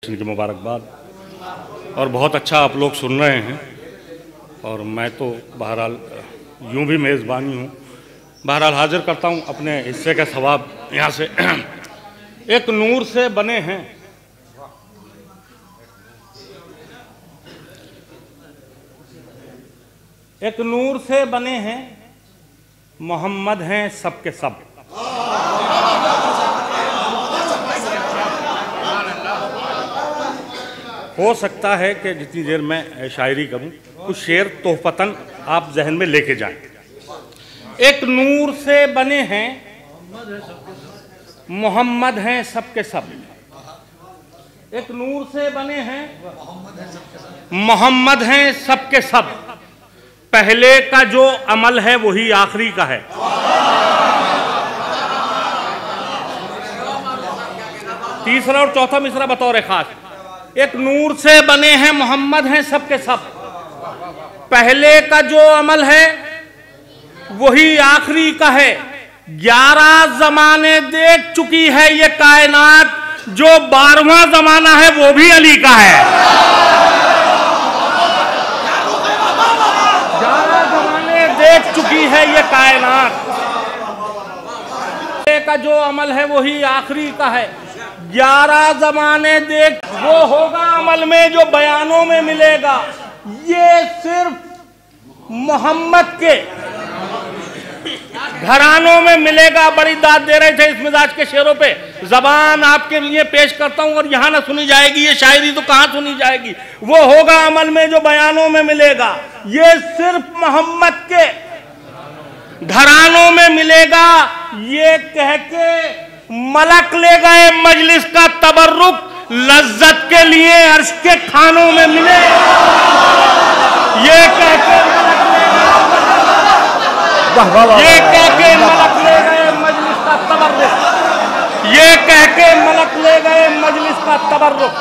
की मुबारकबाद। और बहुत अच्छा आप लोग सुन रहे हैं और मैं तो बहरहाल यूं भी मेज़बानी हूँ, बहरहाल हाजिर करता हूँ अपने हिस्से का सवाब यहाँ से। एक नूर से बने हैं, एक नूर से बने हैं, मोहम्मद हैं सबके सब। हो सकता है कि जितनी देर मैं शायरी करूं कुछ शेर तोहफतन आप जहन में लेके जाएं। एक नूर से बने हैं, मोहम्मद हैं सबके सब। एक नूर से बने हैं, मोहम्मद हैं सबके सब। पहले का जो अमल है वही आखिरी का है। तीसरा और चौथा मिसरा बतौर खास। एक नूर से बने हैं, मोहम्मद हैं सबके सब। पहले का जो अमल है वही आखिरी का है। 11 जमाने देख चुकी है ये कायनात, जो 12वां जमाना है वो भी अली का है। 11 जमाने देख चुकी है ये कायनात, पहले का जो अमल है वही आखिरी का है। 11 जमाने देख, वो होगा अमल में जो बयानों में मिलेगा। ये सिर्फ मोहम्मद के घरानों में मिलेगा। बड़ी दाद दे रहे थे इस मिजाज के शेरों पे। जबान आपके लिए पेश करता हूं और यहां ना सुनी जाएगी ये शायरी तो कहां सुनी जाएगी। वो होगा अमल में जो बयानों में मिलेगा। ये सिर्फ मोहम्मद के घरानों में मिलेगा। ये कह के मलक ले गए मजलिस का तबर्रुक, लज्जत के लिए अर्श के खानों में मिले। ये कह के मलक ले गए मजलिस का तबर्रुक, ये कह के मलक ले गए मजलिस का तबर्रुक।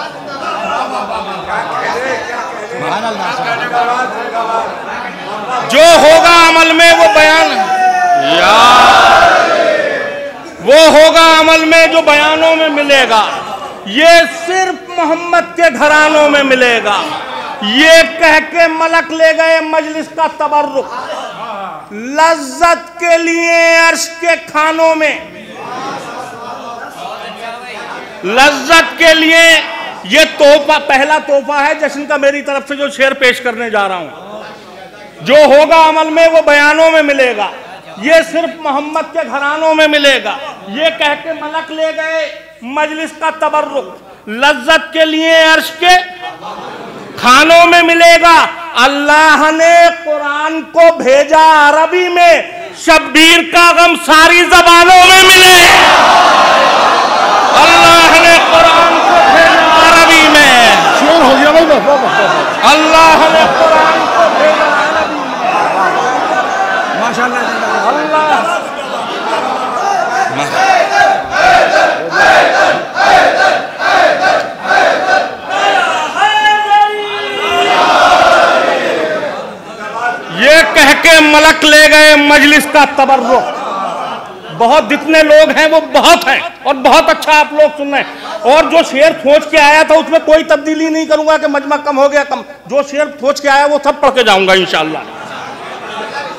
जो होगा अमल में वो बयान, वो होगा अमल में जो बयानों में मिलेगा। ये सिर्फ मोहम्मद के घरानों में मिलेगा। ये कह के मलक ले गए मजलिस का तबर्रुक, लज्जत के लिए अर्श के खानों में, लज्जत के लिए। ये तोहफा, पहला तोहफा है जश्न का मेरी तरफ से जो शेर पेश करने जा रहा हूं। जो होगा अमल में वो बयानों में मिलेगा। ये सिर्फ मोहम्मद के घरानों में मिलेगा। ये कह के मलक ले गए मजलिस का तबर्रुक, लज्जत के लिए अर्श के खानों में मिलेगा। अल्लाह ने कुरान को भेजा अरबी में, शब्बीर का गम सारी जबानों में मिले। अल्लाह ने कुरान को भेजा अरबी में, अल्लाह ने कुरान को भेजा अरबी में। माशाअल्लाह। ये कह के मलक ले गए मजलिस का तबर्रुक। बहुत जितने लोग हैं वो बहुत हैं और बहुत अच्छा आप लोग सुन रहे हैं। और जो शेर सोच के आया था उसमें कोई तब्दीली नहीं करूंगा कि मजमा कम हो गया कम। जो शेर सोच के आया वो सब पढ़ के जाऊंगा इंशाअल्लाह।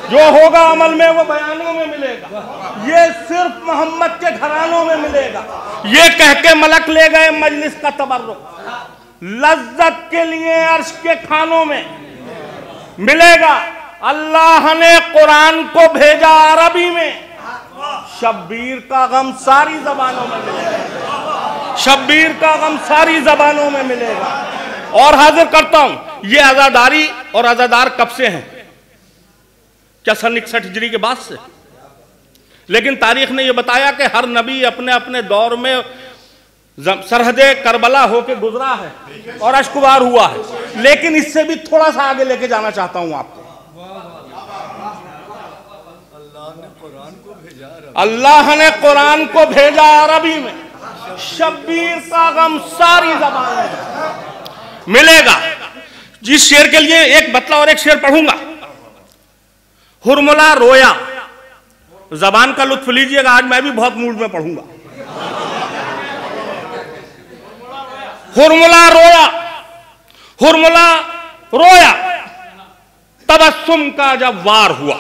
जो होगा अमल में वो बयानों में मिलेगा। ये सिर्फ मोहम्मद के घरानों में मिलेगा। ये कह के मलक ले गए मजलिस का तबर्रुक, लज्जत के लिए अर्श के खानों में मिलेगा। अल्लाह ने कुरान को भेजा अरबी में, शब्बीर का गम सारी जबानों में मिलेगा। शब्बीर का गम सारी जबानों में मिलेगा। और हाजिर करता हूं, ये आजादारी और आजादार कब से हैं? क्या सन 61 हिजरी के बाद से? लेकिन तारीख ने यह बताया कि हर नबी अपने अपने दौर में सरहदे करबला होके गुजरा है और अश्कबार हुआ है। लेकिन इससे भी थोड़ा सा आगे लेके जाना चाहता हूं आपको। अल्लाह ने कुरान को भेजा अरबी में, शब्बीर का गम सारी जबान में मिलेगा। जिस शेर के लिए एक बतला और एक शेर पढ़ूंगा। हुरमुला रोया, जबान का लुत्फ लीजिएगा, आज मैं भी बहुत मूड में पढ़ूंगा। हुरमुला रोया, हुरमुला रोया, तबस्सुम का जब वार हुआ।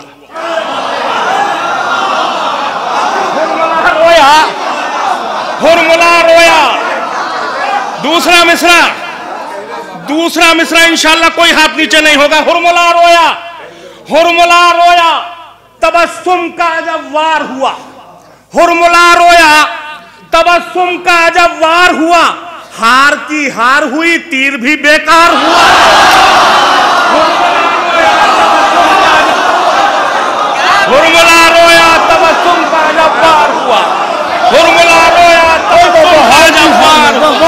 हुरमुला रोया, हुरमुला रोया। दूसरा मिसरा, दूसरा मिसरा इंशाअल्लाह कोई हाथ नीचे नहीं होगा। हुरमुला रोया, हुरमुला रोया, तबस्सुम का जब वार हुआ। हुरमुला रोया, तबस्सुम का जब वार हुआ, हार की हार हुई, तीर भी बेकार हुआ। हुरमुला रोया, तबस्सुम का जब वार हुआ। हुरमुला रोया, तबस्सुम का जब वार हुआ।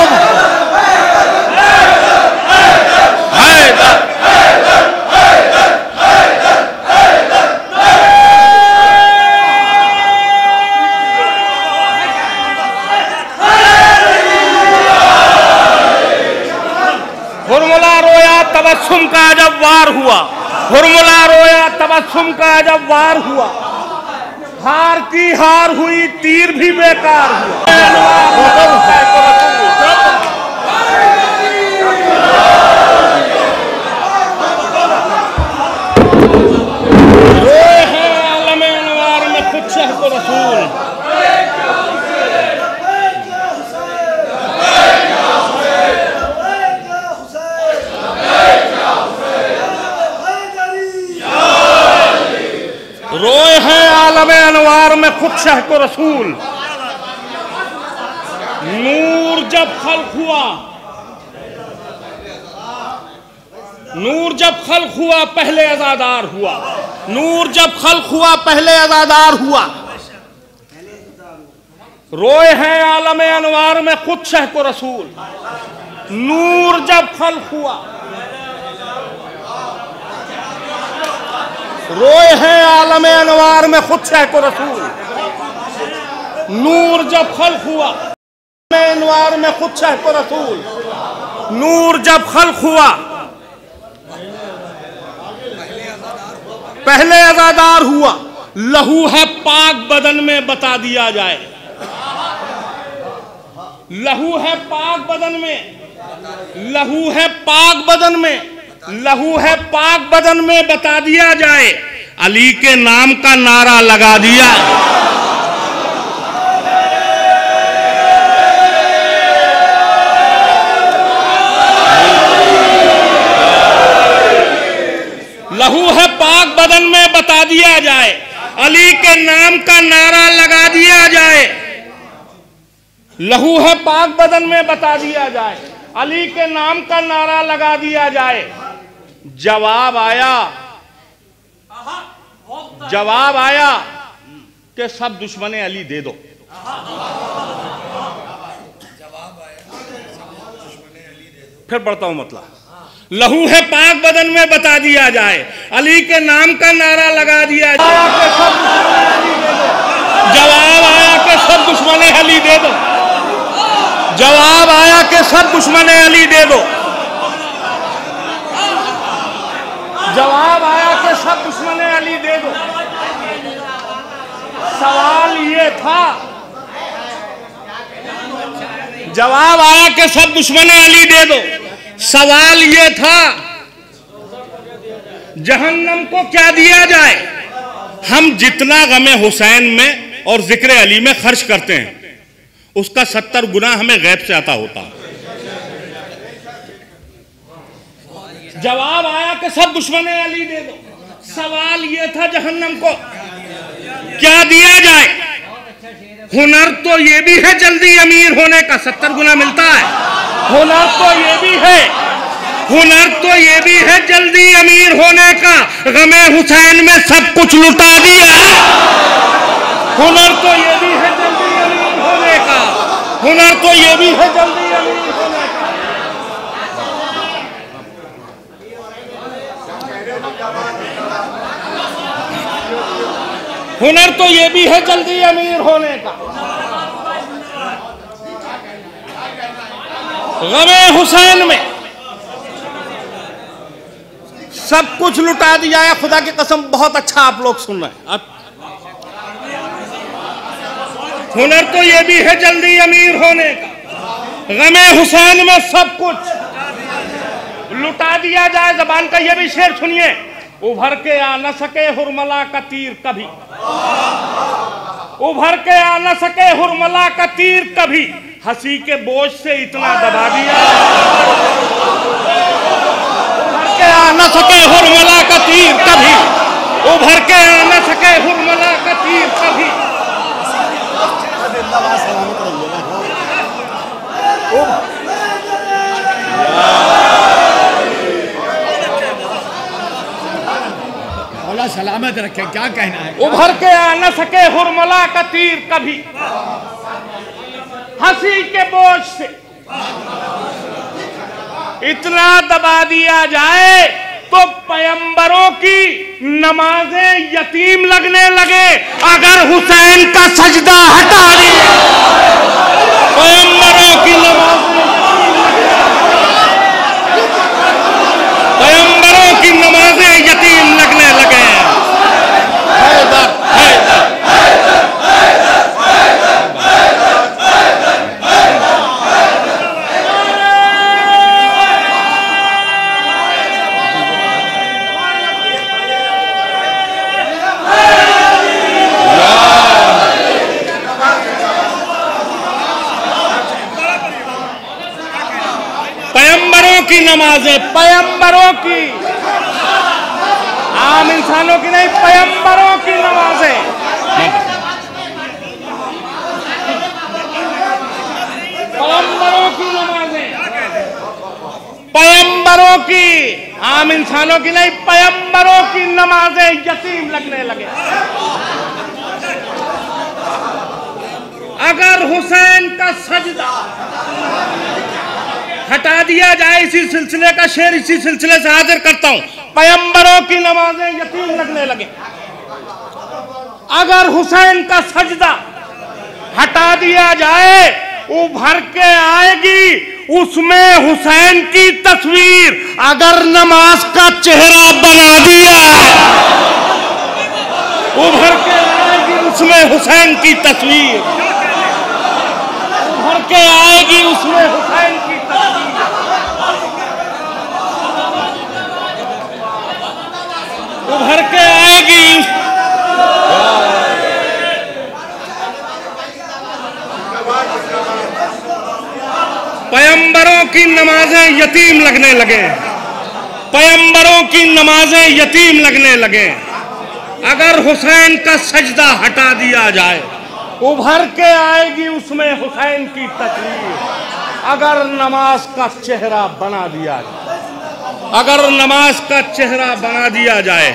हुरमुला रोया, तबस्सुम का जब वार हुआ। हुरमुला रोया, तबस्सुम का जब वार हुआ, हार की हार हुई, तीर भी बेकार हुआ। रोए हैं आलमे अनवार में खुद शह को रसूल। रोए हैं आलमे अनवार में खुद शह को रसूल। नूर जब खल्क हुआ, नूर जब खल्क हुआ पहले अज़ादार हुआ। नूर जब खल्क हुआ पहले अज़ादार हुआ। रोए हैं आलमे अनवार में खुद शह को रसूल। नूर जब खल्क हुआ, रोए हैं आलमे अनवार में खुद शह को रसूल। नूर जब खल्क हुआ, अनवार में खुद शह को रसूल। नूर जब खल्क हुआ पहले अज़ादार हुआ। लहू है पाक बदन में बता दिया जाए। लहू है पाक बदन में, लहू है पाक बदन में, लहू है पाक बदन में बता दिया जाए। अली के नाम का नारा लगा दिया। लहू है पाक बदन में बता दिया जाए। अली के नाम का नारा लगा दिया जाए। लहू है पाक बदन में बता दिया जाए। अली के नाम का नारा लगा दिया जाए। जवाब आया, जवाब आया कि सब दुश्मने अली दे दो। फिर पढ़ता हूं मतलब। लहू है पाक बदन में बता दिया जाए। अली के नाम का नारा लगा दिया जाए। जवाब आया कि सब दुश्मने अली दे दो। जवाब आया कि सब दुश्मने अली दे दो। जवाब आया कि सब दुश्मने अली दे दो। सवाल ये था, जवाब आया कि सब दुश्मने अली दे दो। सवाल ये था जहन्नम को क्या दिया जाए। हम जितना गमे हुसैन में और जिक्र अली में खर्च करते हैं उसका 70 गुना हमें गैब से आता होता है। जवाब आया कि सब दुश्मने अली दे दो। सवाल ये था जहन्नम को क्या दिया जाए। हुनर तो ये भी है जल्दी अमीर होने का, 70 गुना मिलता है। हुनर तो ये भी है, हुनर तो ये भी है जल्दी अमीर होने का। गमे हुसैन में सब कुछ लुटा दिया। हुनर तो ये भी है जल्दी अमीर होने का। हुनर तो ये भी है जल्दी अमीर होने का। हुनर तो ये भी है जल्दी अमीर होने का। गमे हुसैन में सब कुछ लुटा दिया है। खुदा की कसम बहुत अच्छा आप लोग सुन रहे हैं। हुनर तो ये भी है जल्दी अमीर होने का। गमे हुसैन में सब कुछ लुटा दिया जाए। जबान का ये भी शेर सुनिए, उभर के आ न सके हुरमला का तीर कभी, उभर के आ न सके हुरमला का तीर कभी, हंसी के बोझ से इतना दबा दिया। उभर के आ न सके हुरमला का तीर कभी, उभर के आ न सके हुरमला का तीर कभी। सलामत रखे, क्या कहना है। उभर के आ न सके हुरमला का तीर कभी, हंसी के बोझ से इतना दबा दिया जाए तो पैगंबरों की नमाजें यतीम लगने लगे। अगर हुसैन का सजदा हटा दिया, पैगंबरों की नमाजें यतीम लगने लगे। पैगंबरों की नमाजें, पैगंबरों की, आम इंसानों की नहीं, पैगंबरों की नमाजें, पैगंबरों की नमाजें, पैगंबरों की, आम इंसानों की नहीं, पैगंबरों की नमाजें यतीम लगने लगे। अगर हुसैन का सजदा हटा दिया जाए, इसी सिलसिले का शेर इसी सिलसिले से हाजिर करता हूं, पैगंबरों की नमाजें यतीम लगने लगे। अगर हुसैन का सजदा हटा दिया जाए, उभर के आएगी उसमें हुसैन की तस्वीर। अगर नमाज का चेहरा बना दिया, उभर के आएगी उसमें हुसैन की तस्वीर, उभर के आएगी उसमें हुसैन की तस्वीर। उभर के आएगी, पैगंबरों की नमाजें यतीम लगने लगे, पैगंबरों की नमाजें यतीम लगने लगे। अगर हुसैन का सजदा हटा दिया जाए, उभर के आएगी उसमें हुसैन की तस्वीर। अगर नमाज का चेहरा बना दिया जाए, अगर नमाज का चेहरा बना दिया जाए,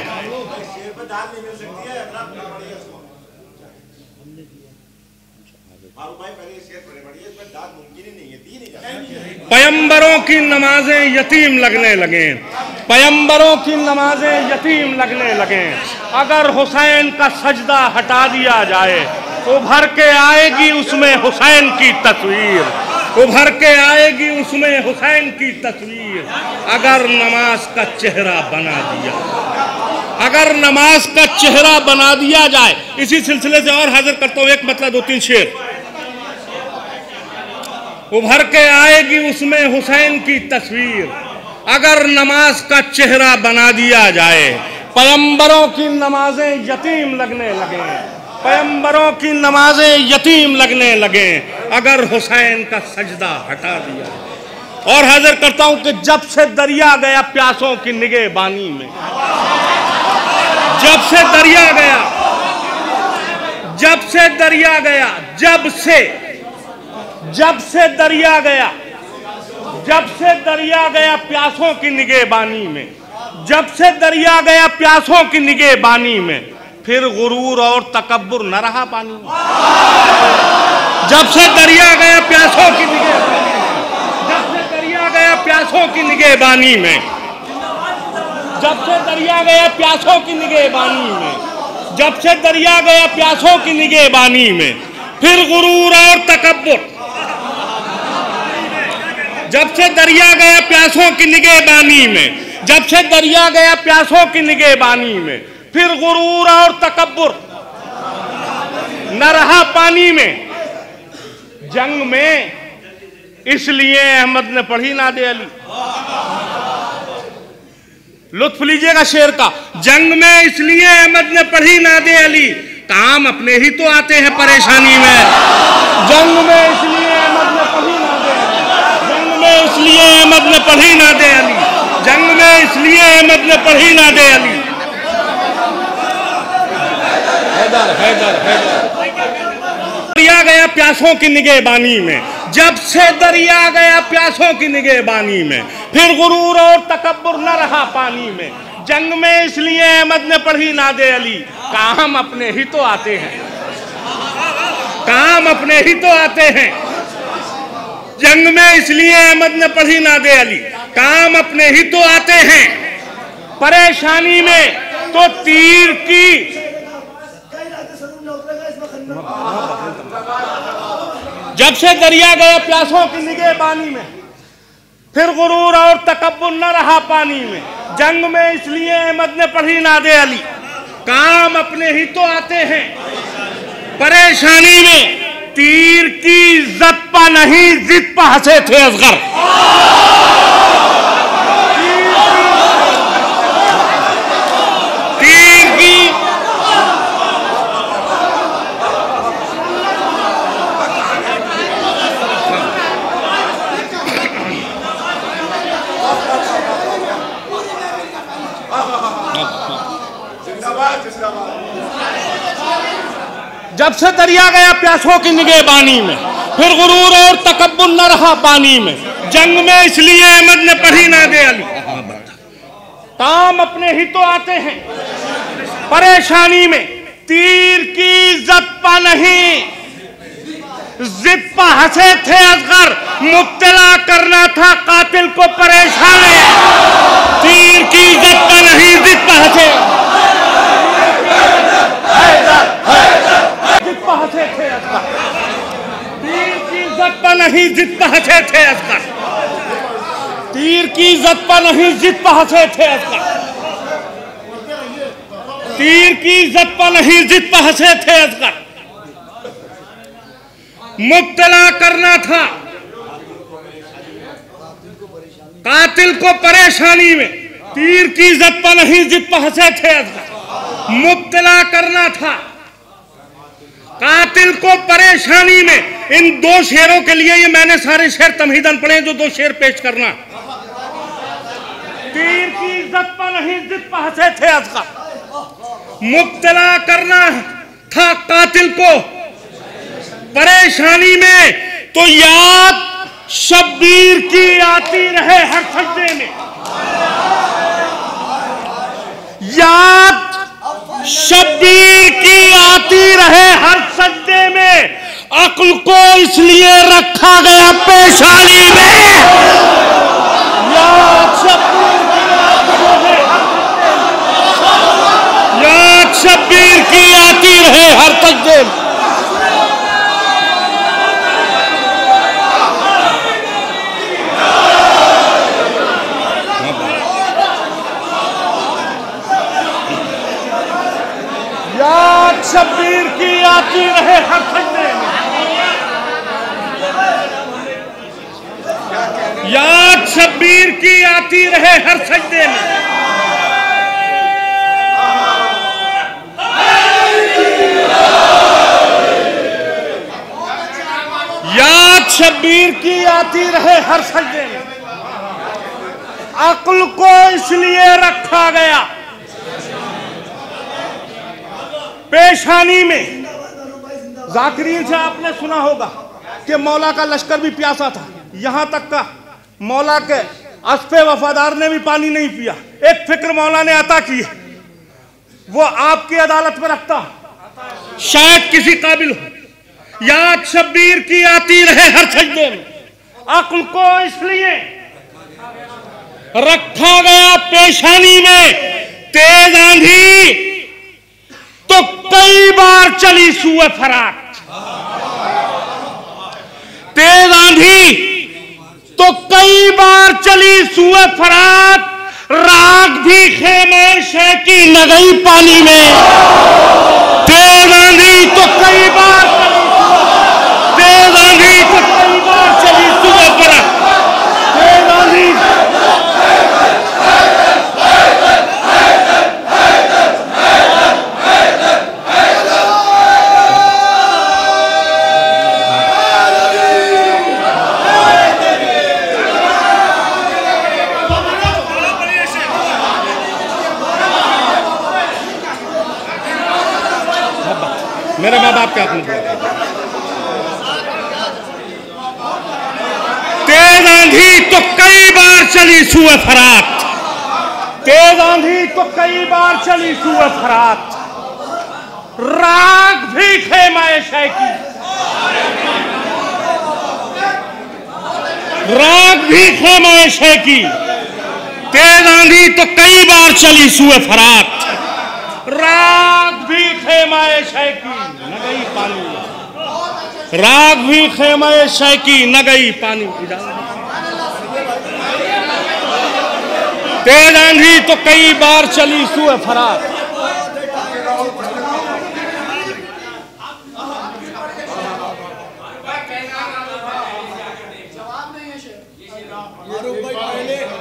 पैगंबरों की नमाजें यतीम लगने लगे, पैगंबरों की नमाजें यतीम लगने लगे। अगर हुसैन का सजदा हटा दिया जाए, उभर के आएगी उसमें हुसैन की तस्वीर, उभर के आएगी उसमें हुसैन की तस्वीर। अगर नमाज का चेहरा बना दिया, अगर नमाज का चेहरा बना दिया जाए, इसी सिलसिले से और हाजिर करता हूं एक मतलब 2-3 शेर। उभर के आएगी उसमें हुसैन की तस्वीर। अगर नमाज का चेहरा बना दिया जाए, पैगंबरों की नमाजें यतीम लगने लगे, पैगंबरों की नमाजें यतीम लगने लगे। अगर हुसैन का सजदा हटा दिया। और हाजिर करता हूं कि जब से दरिया गया प्यासों की निगहबानी में, जब से दरिया गया, जब से दरिया गया, जब से दरिया गया, जब से दरिया गया प्यासों की निगहबानी में, जब से दरिया गया प्यासों की निगहबानी में, फिर गुरूर और तकब्बुर न रहा पानी में। जब से दरिया गया प्यासों की निगहबानी में, जब से दरिया गया प्यासों की निगहबानी में, जब से दरिया गया प्यासों की निगहबानी में, जब से दरिया गया प्यासों की निगहबानी में, फिर गुरूर और तकब्बुर, जब से दरिया गया प्यासों की निगहबानी में, जब से दरिया गया प्यासों की निगहबानी में, फिर गुरूर और तकब्बुर न रहा पानी में। जंग में इसलिए अहमद ने पढ़ी नादे अली। लुत्फ लीजिएगा शेर का। जंग में इसलिए अहमद ने पढ़ी नादे अली, काम अपने ही तो आते हैं परेशानी में। जंग में इसलिए अहमद ने पढ़ी नादे अली, जंग में इसलिए अहमद ने पढ़ी नादे अली, जंग में इसलिए अहमद ने पढ़ी नादे अली। हैदर हैदर हैदर दरिया गया प्यासों की निगहबानी में, जब से दरिया गया प्यासों की निगहबानी में, फिर गुरूर और तकब्बुर न रहा पानी में। जंग में इसलिए अहमद ने पढ़ी नादे अली, काम अपने ही तो आते हैं, काम अपने ही तो आते हैं। जंग में इसलिए अहमद ने पढ़ी नादे अली, काम अपने ही तो आते हैं। परेशानी में तो तीर की, जब से दरिया गया प्यासों की निगहबानी में, फिर गुरूर और तकब्बुर न रहा पानी में। जंग में इसलिए अहमद ने पढ़ी नादे अली, काम अपने ही तो आते हैं। परेशानी में तीर की इज्जत पा नहीं, जिद पा हंसे थे असगर। तीर की जब से दरिया गया प्यासों की निगहबानी में, फिर गुरूर और तकब्बुर न रहा पानी में। जंग में इसलिए अहमद ने पढ़ी नादे अली, काम अपने ही तो आते हैं। परेशानी में तीर की इज्जत पा नहीं, जिद पा हंसे थे असगर। मुब्तला करना था कातिल को परेशानी, तीर की इज्जत पा नहीं, जिद पा हंसे थे असगर। तीर की इज्जत पर नहीं, जिद पर हंसे थे असगर। तीर की इज्जत पर नहीं, जिद पर हंसे थे असगर। तीर की इज्जत पर नहीं, जिद पर हंसे थे असगर। मुब्तला करना था कातिल को परेशानी में, तीर की इज्जत पर नहीं, जिद पर हंसे थे असगर। मुब्तला करना था कातिल को परेशानी में। इन दो शेरों के लिए ये मैंने सारे शेर तमहीदन पढ़े, जो दो शेर पेश करना। तीर की इज्जत पर नहीं, जिद पर हंसे थे असगर। मुब्तला करना था कातिल को परेशानी में, तो याद शब्बीर की आती रहे हर सजदे में। याद शब्बीर की आती रहे हर सजदे में, अक्ल को इसलिए रखा गया पेशानी में। याद शब्बीर की आती रहे हर सजदे में। याद शब्बीर की आती रहे हर सजदे में। याद शब्बीर की आती रहे हर सजदे में। याद शब्बीर की आती रहे हर सजदे में, अक्ल को इसलिए रखा गया पेशानी में। जाकिरीन से आपने सुना होगा कि मौला का लश्कर भी प्यासा था, यहां तक का मौला के अस्फे वफादार ने भी पानी नहीं पिया। एक फिक्र मौला ने अता की, वो आपकी अदालत में रखता, शायद किसी काबिल हो। याद शब्बीर की आती रहे हर सजदे में, अक्ल को इसलिए रखा गया पेशानी में। तेज आंधी तो कई बार चली सूए फरात, तेज आंधी तो कई बार चली सूए फरात। राग भी खेमे शे की न गई पानी में। तेज आंधी तो कई बार चली, तेज आंधी तो कई बार चली सूए मेरे माँ बाप क्या आपने बोला? तेज आंधी तो कई बार चली सूए फरात, तेज आंधी तो कई बार चली सूए फरात, राग भी खेमाए शय की, राग भी खेमाए शय की। तेज आंधी तो कई बार चली सूए फरात, राग भी खेमाए शय की न गई पानी, राग भी खेमाए शय की न गई पानी। तेज आंधी तो कई बार चली सूए फरात,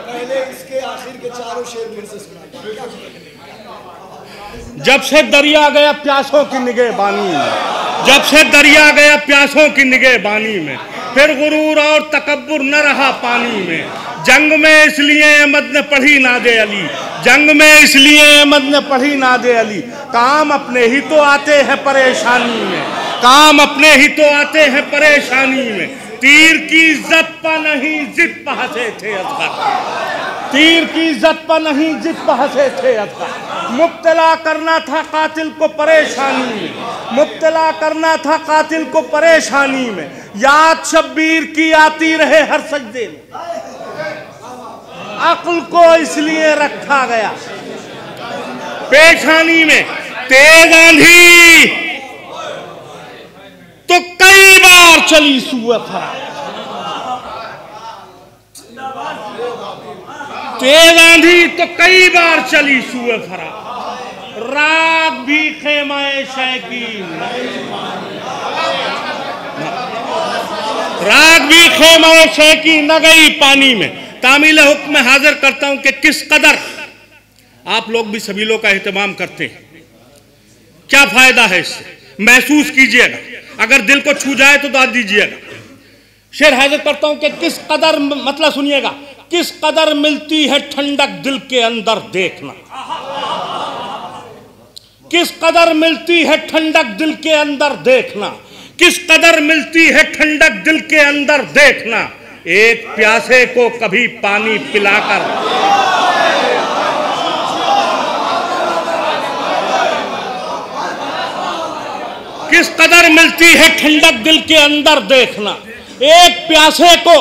पहले इसके आखिर के चारों शेर फिर से सुना। जब से दरिया गया प्यासों की निगहबानी में, जब से दरिया गया प्यासों की निगहबानी में, फिर गुरूर और तकब्बुर न रहा पानी में। जंग में इसलिए अहमद ने पढ़ी नादे अली, जंग में इसलिए अहमद ने पढ़ी नादे अली। काम अपने ही तो आते हैं परेशानी में, काम अपने ही तो आते हैं परेशानी में। तीर की इज्जत पर नहीं जिद पर हंसे थे असगर, तीर की इज्जत पर नहीं जिद पर हंसे थे असगर। मुब्तला करना था कातिल को परेशानी में, मुब्तला करना था कातिल को परेशानी में। याद शब्बीर की आती रहे हर सजदे में, अक्ल को इसलिए रखा गया पेशानी में। तेज आंधी तो कई बार चली सूए फरात, तेज आंधी तो कई बार चली सूए फरात, राग भी खेमाए शय की, राग भी खेमाए शय की न गई पानी में। तामील हुक्म में हाजिर करता हूं कि किस कदर आप लोग भी सभी लोग का एहतमाम करते हैं, क्या फायदा है इससे महसूस कीजिएगा, अगर दिल को छू जाए तो दाद दीजिएगा। शेर हाजिर करता हूं कि किस कदर, मतलब सुनिएगा, किस कदर मिलती है ठंडक दिल के अंदर देखना, किस कदर मिलती है ठंडक दिल के अंदर देखना, किस कदर मिलती है ठंडक दिल के अंदर देखना। एक प्यासे को कभी पानी पिलाकर, किस कदर मिलती है ठंडक दिल के अंदर देखना। एक प्यासे को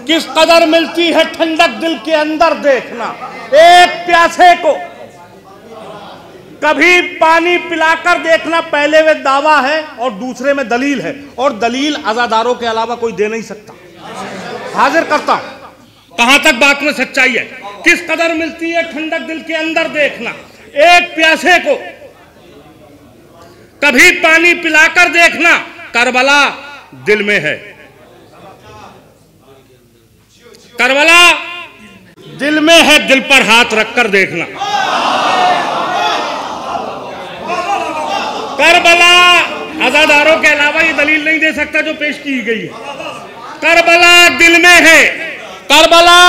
किस कदर मिलती है ठंडक दिल के अंदर देखना। एक प्यासे को कभी पानी पिलाकर देखना। पहले में दावा है और दूसरे में दलील है, और दलील अज़ादारों के अलावा कोई दे नहीं सकता। हाजिर करता हूं कहां तक बात में सच्चाई है। किस कदर मिलती है ठंडक दिल के अंदर देखना। एक प्यासे को कभी पानी पिलाकर देखना, करबला दिल में है, करबला दिल में है, दिल पर हाथ रखकर देखना। करबला अज़ादारों के अलावा ये दलील नहीं दे सकता जो पेश की गई है। करबला दिल में है, करबला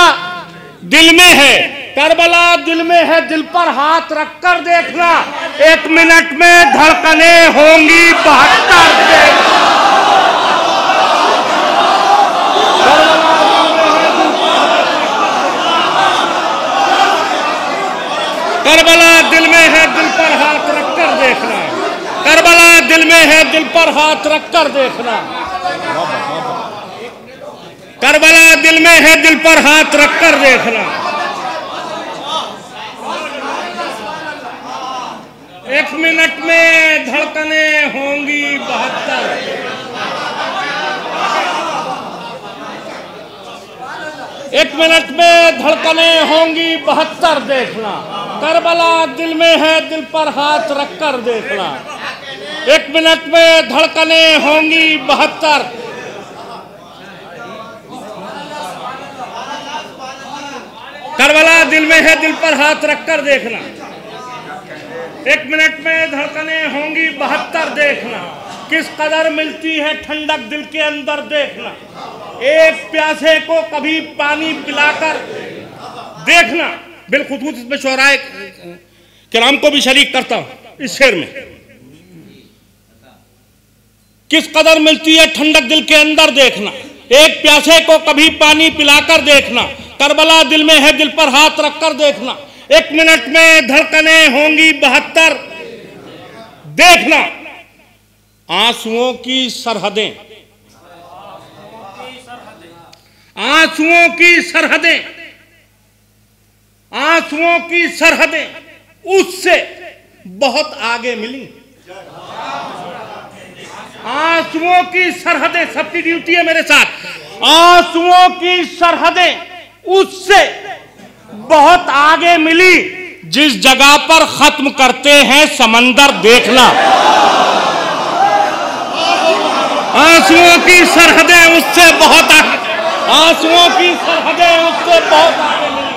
दिल में है, करबला दिल में है, दिल पर हाथ रखकर देखना। 1 मिनट में धड़कने होंगी 72। करबला दिल में है, दिल पर हाथ रखकर देखना। करबला दिल में है, दिल पर हाथ रखकर देखना। करबला दिल में है, दिल पर हाथ रखकर देखना। 1 मिनट में धड़कने होंगी 72। 1 मिनट में धड़कने होंगी 72 देखना। करबला दिल में है, दिल पर हाथ रखकर देखना। 1 मिनट में धड़कने होंगी 72। करबला दिल में है, दिल पर हाथ रखकर देखना। 1 मिनट में धड़कने होंगी 72 देखना। किस कदर मिलती है ठंडक दिल के अंदर देखना। एक प्यासे को कभी पानी पिलाकर देखना। बिलखुसूस इसमें शोराए किराम को भी शरीक करता हूं। इस शेर में किस कदर मिलती है ठंडक दिल के अंदर देखना, एक प्यासे को कभी पानी पिलाकर देखना, करबला दिल में है दिल पर हाथ रखकर देखना, 1 मिनट में धड़कनें होंगी 72 देखना, आंसुओं की सरहदें, आंसुओं की सरहदें, आंसुओं की सरहदें उससे बहुत आगे मिली, आंसुओं की सरहदें, सबकी ड्यूटी है मेरे साथ, आंसुओं की सरहदें उससे बहुत आगे मिली, जिस जगह पर खत्म करते हैं समंदर देखना, आंसुओं की सरहदें उससे बहुत आगे, आंसुओं की सरहदें उससे बहुत आगे मिली,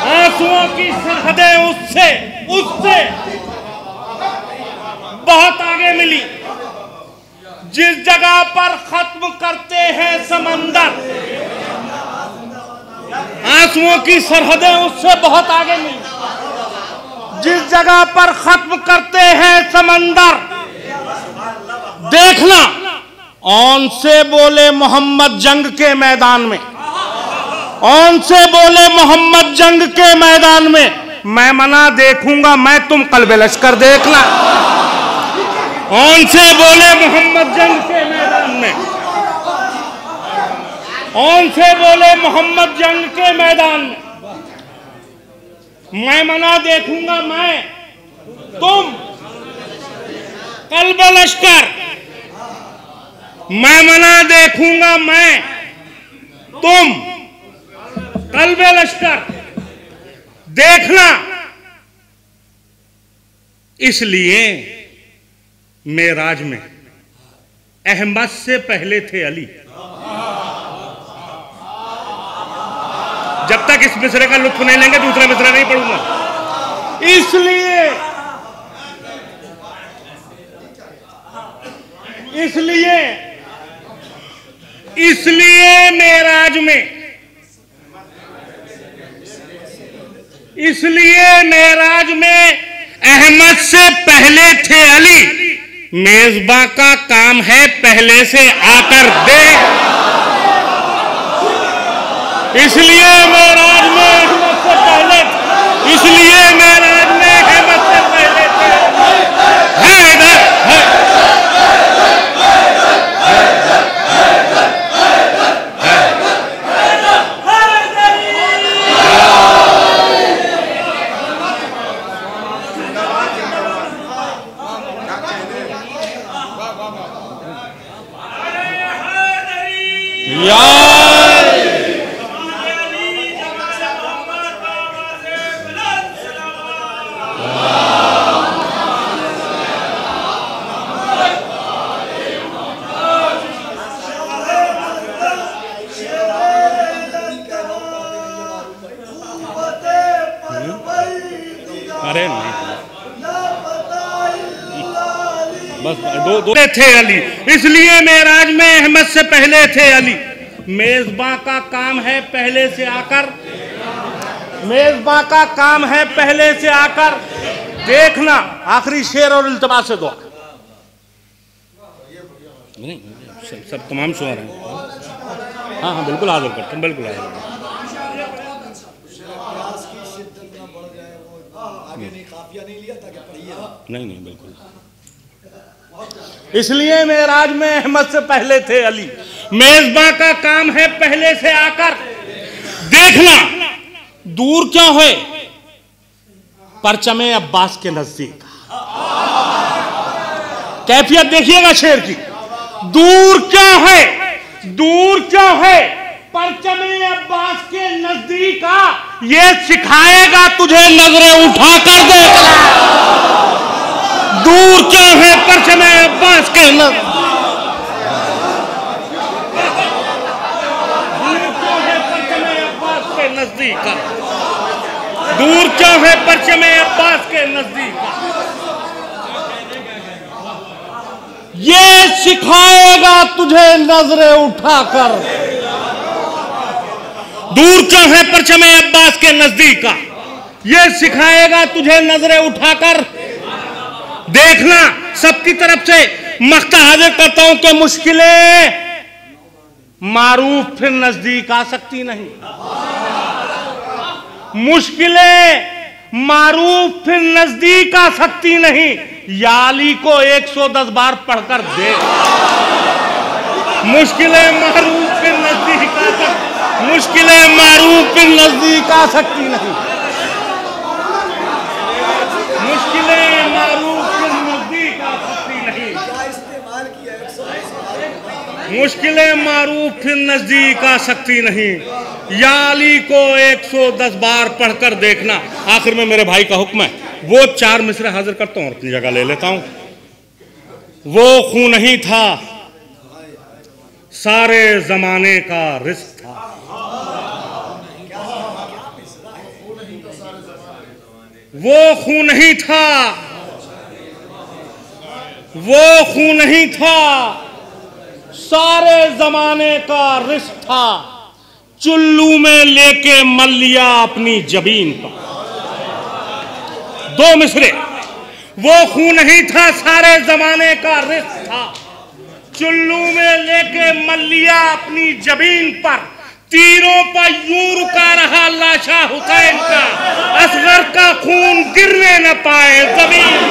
आंसुओं की सरहदें उससे बहुत आगे मिली, जिस जगह पर खत्म करते हैं समंदर, आंसुओं की सरहदें उससे बहुत आगे मिली, जिस जगह पर खत्म करते हैं समंदर देखना, औन से बोले मोहम्मद जंग के मैदान में, औन से बोले मोहम्मद जंग के मैदान में, मैं मना देखूंगा मैं तुम कल्बे लश्कर देखना, औन से बोले मोहम्मद जंग के मैदान में, औन से बोले मोहम्मद जंग के मैदान में, मैं मना देखूंगा मैं तुम कल्बे लश्कर, मैं मना देखूंगा मैं तुम कल्बे लश्कर देखना, इसलिए मेराज में अहमद से पहले थे अली। जब तक इस मिसरे का लुत्फ नहीं लेंगे दूसरा मिसरा नहीं पढ़ूंगा, इसलिए मेराज में, इसलिए मेराज में अहमद से पहले थे अली, मेजबा का काम है पहले से आकर दे, इसलिए मेराज में अहमद से पहले, इसलिए मेराज में अहमद से पहले थे, अरे नहीं बस दो थे अली, इसलिए मेराज में अहमद से पहले थे अली, मेजबा का काम है पहले से आकर, मेजबा का काम है पहले से आकर देखना, आखिरी शेर और इल्तिमा से दुआ, नहीं सब तमाम शेर हैं, हाँ हाँ बिल्कुल हाजिर करते हैं, बिल्कुल हाजिर करते हैं, नहीं बिल्कुल, इसलिए मेराज में अहमद से पहले थे अली, मेजबा का काम है पहले से आकर देखना, दूर क्यों है परचमे अब्बास के नजदीक, कैफियत देखिएगा शेर की, दूर क्यों है परचमे अब्बास के नजदीक आ, ये सिखाएगा तुझे नजरें उठाकर देखना, दूर क्यों है परचमे अब्बास के नजदीक, नजदीक, दूर क्यों है परचमे अब्बास के नजदीक, ये सिखाएगा तुझे नजरें उठाकर, दूर क्यों है परचमे अब्बास के नजदीक, ये सिखाएगा तुझे नजरें उठाकर देखना। सबकी तरफ से मख्ता हाजिर करता हूं कि मुश्किलें मारूफ फिर नजदीक आ सकती नहीं। मुश्किलें मारूफ फिर नजदीक आ सकती नहीं। याली को 110 बार पढ़कर देख। मुश्किलें मारूफ फिर नजदीक आ सकती, मुश्किलें मारूफ फिर नजदीक आ सकती नहीं। मुश्किलें मारूफ फिर नजदीक आ सकती नहीं। क्या इस्तेमाल किया 110 मुश्किलें मारूफ फिर नजदीक आ सकती नहीं। या अली को 110 बार पढ़कर देखना। आखिर में मेरे भाई का हुक्म है, वो 4 मिसरे हाजिर करता हूं और अपनी जगह ले लेता हूं। वो खून नहीं था, सारे जमाने का रिस्क था। वो खून नहीं था, वो खून नहीं था, सारे जमाने का रिस्क था। चुल्लू में लेके मल लिया अपनी जबीन पर। 2 मिसरे। वो खून नहीं था, सारे जमाने का रिस्क था। चुल्लू में लेके मल लिया अपनी जबीन पर। तीरों पर यूं रुका रहा लाशा हुसैन का। असगर का खून गिरने न पाए जमीन,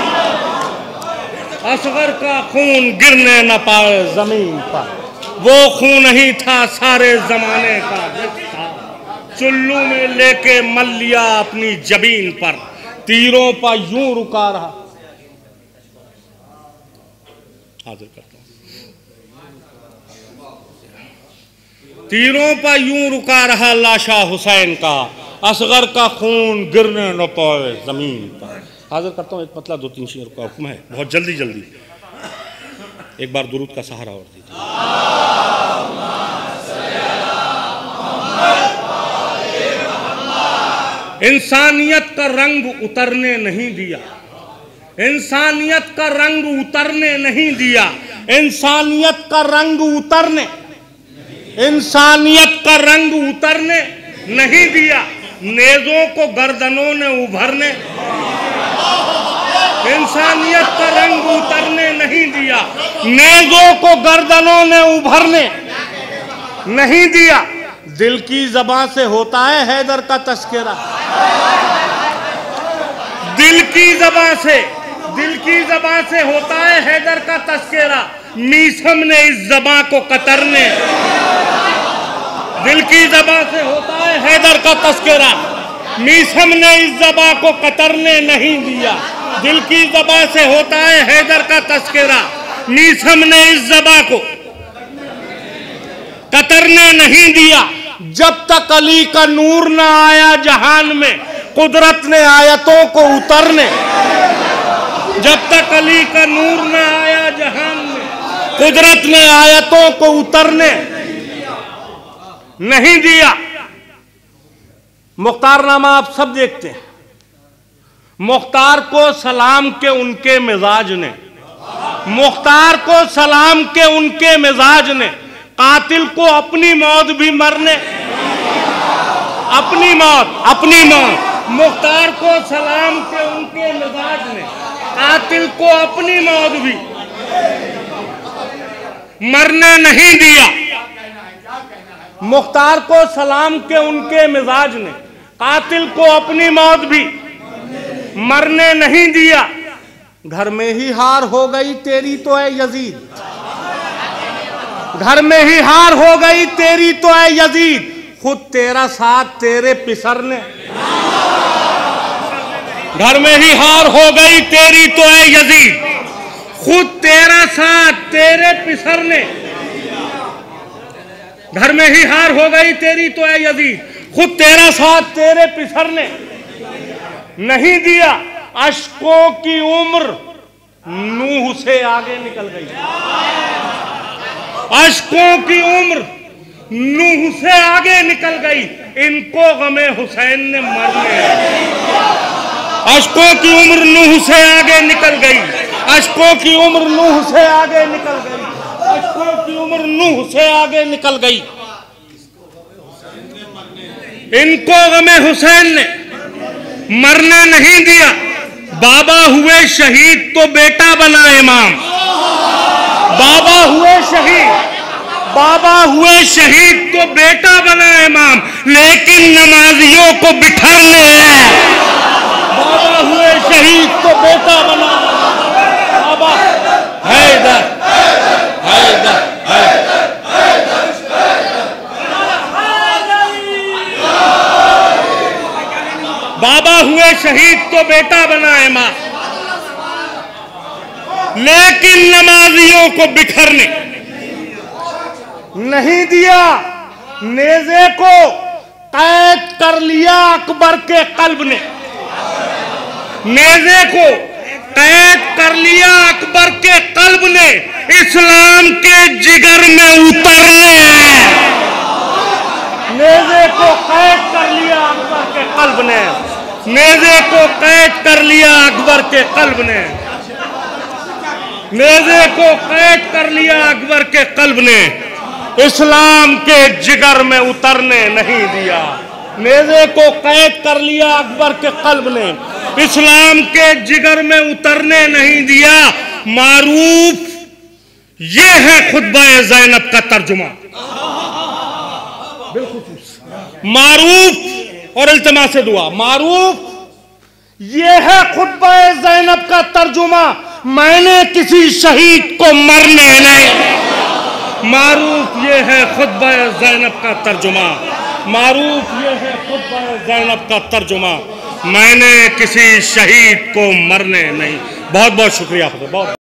असगर का खून गिरने न पाए जमीन पर। वो खून नहीं था, सारे जमाने का रिस्क था। चुल्लू में लेके मल लिया अपनी जबीन पर। तीरों पर यूं रुका रहा। हाजिर करता हूं। तीरों पर यूं रुका रहा लाशा हुसैन का। असगर का खून गिरने न पाए जमीन पर। हाजिर करता हूं। एक मतलब 2-3 शेर का हुक्म है, बहुत जल्दी जल्दी। एक बार दुरूद का सहारा और दीजिए। इंसानियत का रंग उतरने नहीं दिया, इंसानियत का रंग उतरने नहीं दिया, इंसानियत का रंग उतरने, इंसानियत का रंग उतरने नहीं दिया। नेज़ों को गर्दनों ने उभरने, इंसानियत का रंग उतरने नहीं दिया। नेज़ों को गर्दनों ने उभरने नहीं दिया। दिल की ज़बां से होता है हैदर का तस्करा। दिल की ज़बां से, दिल की ज़बां से होता है हैदर का तस्करा। मीसम ने इस ज़बां को कतरने, दिल की ज़बां से होता है हैदर का तस्करा। मीसम ने इस ज़बां को कतरने नहीं दिया। दिल की ज़बां से होता है हैदर का तस्करा। मीसम ने इस ज़बां को कतरने नहीं दिया। जब तक अली का नूर न आया जहान में, कुदरत ने आयतों को उतरने, जब तक अली का नूर न आया जहान में, कुदरत ने आयतों को उतरने नहीं दिया। मुख्तारनामा आप सब देखते हैं। मुख्तार को सलाम के उनके मिजाज ने, मुख्तार को सलाम के उनके मिजाज ने, कातिल को अपनी मौत भी मरने, अपनी मौत, अपनी मौत। मुख्तार को सलाम के उनके मिजाज ने, कातिल को अपनी मौत भी मरने नहीं दिया। मुख्तार को सलाम के उनके मिजाज ने, कातिल को अपनी मौत भी मरने नहीं दिया। घर में ही हार हो गई तेरी तो है यजीद, घर में ही हार हो गई तेरी तो है यजीद। खुद तेरा साथ तेरे पिसरने, घर में ही हार हो गई तेरी तो है यजीद। खुद तेरा साथ तेरे पिसरने, घर में ही हार हो गई तेरी तो है यजीद। खुद तेरा साथ तेरे पिसरने नहीं दिया। अश्कों की उम्र नूह से आगे निकल गई, अश्कों की उम्र नूह से आगे निकल गई। इनको गमे हुसैन ने मरने, अश्कों की उम्र नूह से आगे निकल गई, अश्कों की उम्र नूह से आगे निकल गई, अश्कों की उम्र नूह से आगे निकल गई। इनको गमे हुसैन ने मरने नहीं दिया। बाबा हुए शहीद तो बेटा बना इमाम। बाबा हुए शहीद तो बेटा बना इमाम, लेकिन नमाजियों को बिठरने आया। बाबा हुए शहीद तो बेटा बना, बाबा हैदर हैदर हैदर। बाबा हुए शहीद तो बेटा बना इमाम, लेकिन नमाजियों को बिखरने नहीं दिया। नेज़े को कैद कर लिया अकबर के कल्ब ने। नेज़े को कैद कर लिया अकबर के कल्ब ने, इस्लाम के जिगर में उतरने आया। नेज़े को कैद कर लिया अकबर के कल्ब ने। नेज़े को कैद कर लिया अकबर के कल्ब ने। नेज़े को कैद कर लिया अकबर के कल्ब ने, इस्लाम के जिगर में उतरने नहीं दिया। नेज़े को कैद कर लिया अकबर के कल्ब ने, इस्लाम के जिगर में उतरने नहीं दिया। मारूफ ये है खुतबा ज़ैनब का तर्जुमा। मारूफ और इल्तिमा से दुआ। मारूफ ये है खुतबा ज़ैनब का तर्जुमा, मैंने किसी शहीद को मरने नहीं। मारूफ ये है खुतबा ज़ैनब का तर्जुमा। मारूफ ये है खुतबा ज़ैनब का तर्जुमा, मैंने किसी शहीद को मरने नहीं। बहुत बहुत शुक्रिया। बहुत